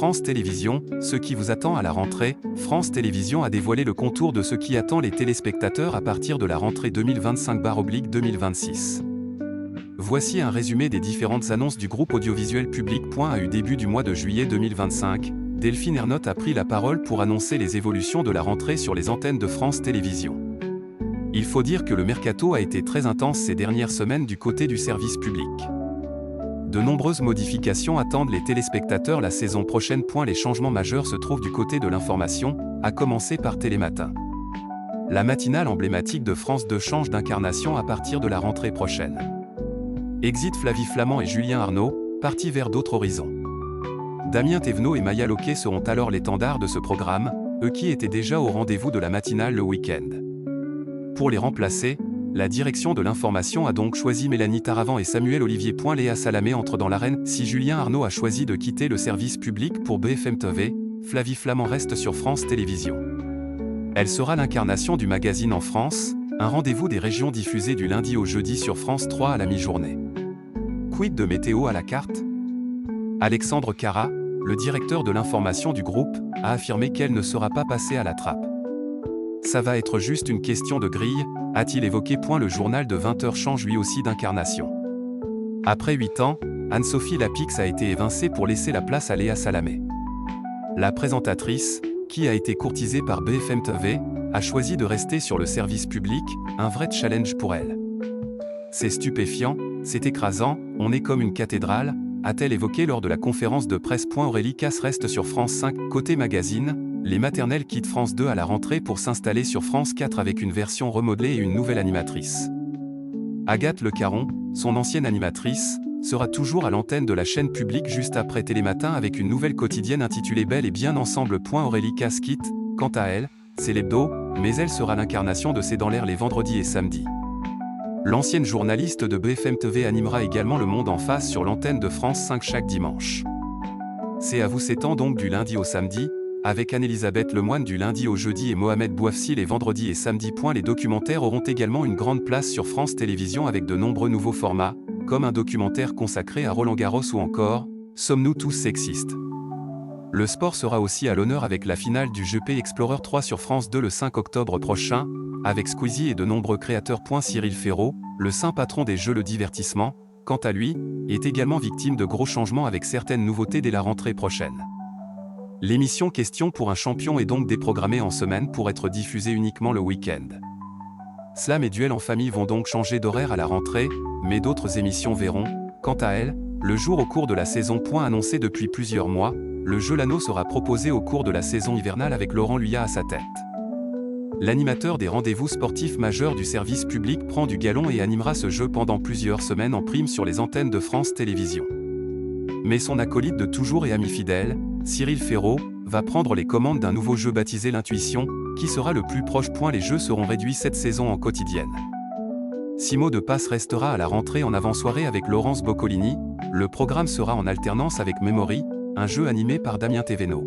France Télévisions, ce qui vous attend à la rentrée. France Télévisions a dévoilé le contour de ce qui attend les téléspectateurs à partir de la rentrée 2025/2026. Voici un résumé des différentes annonces du groupe audiovisuel public. A eu début du mois de juillet 2025, Delphine Ernotte a pris la parole pour annoncer les évolutions de la rentrée sur les antennes de France Télévisions. Il faut dire que le mercato a été très intense ces dernières semaines du côté du service public. De nombreuses modifications attendent les téléspectateurs la saison prochaine. Les changements majeurs se trouvent du côté de l'information, à commencer par Télématin. La matinale emblématique de France 2 change d'incarnation à partir de la rentrée prochaine. Exit Flavie Flament et Julien Arnaud, partis vers d'autres horizons. Damien Thévenot et Maya Loquet seront alors l'étendard de ce programme, eux qui étaient déjà au rendez-vous de la matinale le week-end. Pour les remplacer, la direction de l'information a donc choisi Mélanie Taravant et Samuel Olivier. Léa Salamé entre dans l'arène. Si Julien Arnaud a choisi de quitter le service public pour BFM TV, Flavie Flament reste sur France Télévisions. Elle sera l'incarnation du magazine en France, un rendez-vous des régions diffusé du lundi au jeudi sur France 3 à la mi-journée. Quid de météo à la carte? Alexandre Cara, le directeur de l'information du groupe, a affirmé qu'elle ne sera pas passée à la trappe. Ça va être juste une question de grille, a-t-il évoqué. Le journal de 20h change lui aussi d'incarnation. Après 8 ans, Anne-Sophie Lapix a été évincée pour laisser la place à Léa Salamé. La présentatrice, qui a été courtisée par BFM TV, a choisi de rester sur le service public, un vrai challenge pour elle. C'est stupéfiant, c'est écrasant, on est comme une cathédrale, a-t-elle évoqué lors de la conférence de presse. Aurélie Casse reste sur France 5. Côté magazine, les maternelles quittent France 2 à la rentrée pour s'installer sur France 4 avec une version remodelée et une nouvelle animatrice. Agathe Le Caron, son ancienne animatrice, sera toujours à l'antenne de la chaîne publique juste après Télématin avec une nouvelle quotidienne intitulée Belle et Bien Ensemble. Aurélie Casse quitte, quant à elle, c'est l'hebdo, mais elle sera l'incarnation de C'est dans l'air les vendredis et samedis. L'ancienne journaliste de BFM TV animera également Le Monde en face sur l'antenne de France 5 chaque dimanche. C'est à vous s'étend donc du lundi au samedi, avec Anne-Elisabeth Lemoine du lundi au jeudi et Mohamed Bouafsi les vendredis et samedis. Les documentaires auront également une grande place sur France Télévisions avec de nombreux nouveaux formats, comme un documentaire consacré à Roland Garros ou encore « Sommes-nous tous sexistes ?» Le sport sera aussi à l'honneur avec la finale du GP Explorer 3 sur France 2 le 5 octobre prochain, avec Squeezie et de nombreux créateurs. Cyril Ferraud, le saint patron des jeux le divertissement, quant à lui, est également victime de gros changements avec certaines nouveautés dès la rentrée prochaine. L'émission Question pour un champion est donc déprogrammée en semaine pour être diffusée uniquement le week-end. Slam et Duel en famille vont donc changer d'horaire à la rentrée, mais d'autres émissions verront, quant à elles, le jour au cours de la saison. Annoncé depuis plusieurs mois, le jeu L'Anneau sera proposé au cours de la saison hivernale avec Laurent Luyat à sa tête. L'animateur des rendez-vous sportifs majeurs du service public prend du galon et animera ce jeu pendant plusieurs semaines en prime sur les antennes de France Télévisions. Mais son acolyte de toujours et ami fidèle, Cyril Ferraud, va prendre les commandes d'un nouveau jeu baptisé l'Intuition, qui sera le plus proche. Les jeux seront réduits cette saison en quotidienne. 6 mots de passe restera à la rentrée en avant-soirée avec Laurence Boccolini. Le programme sera en alternance avec Memory, un jeu animé par Damien Thévenot.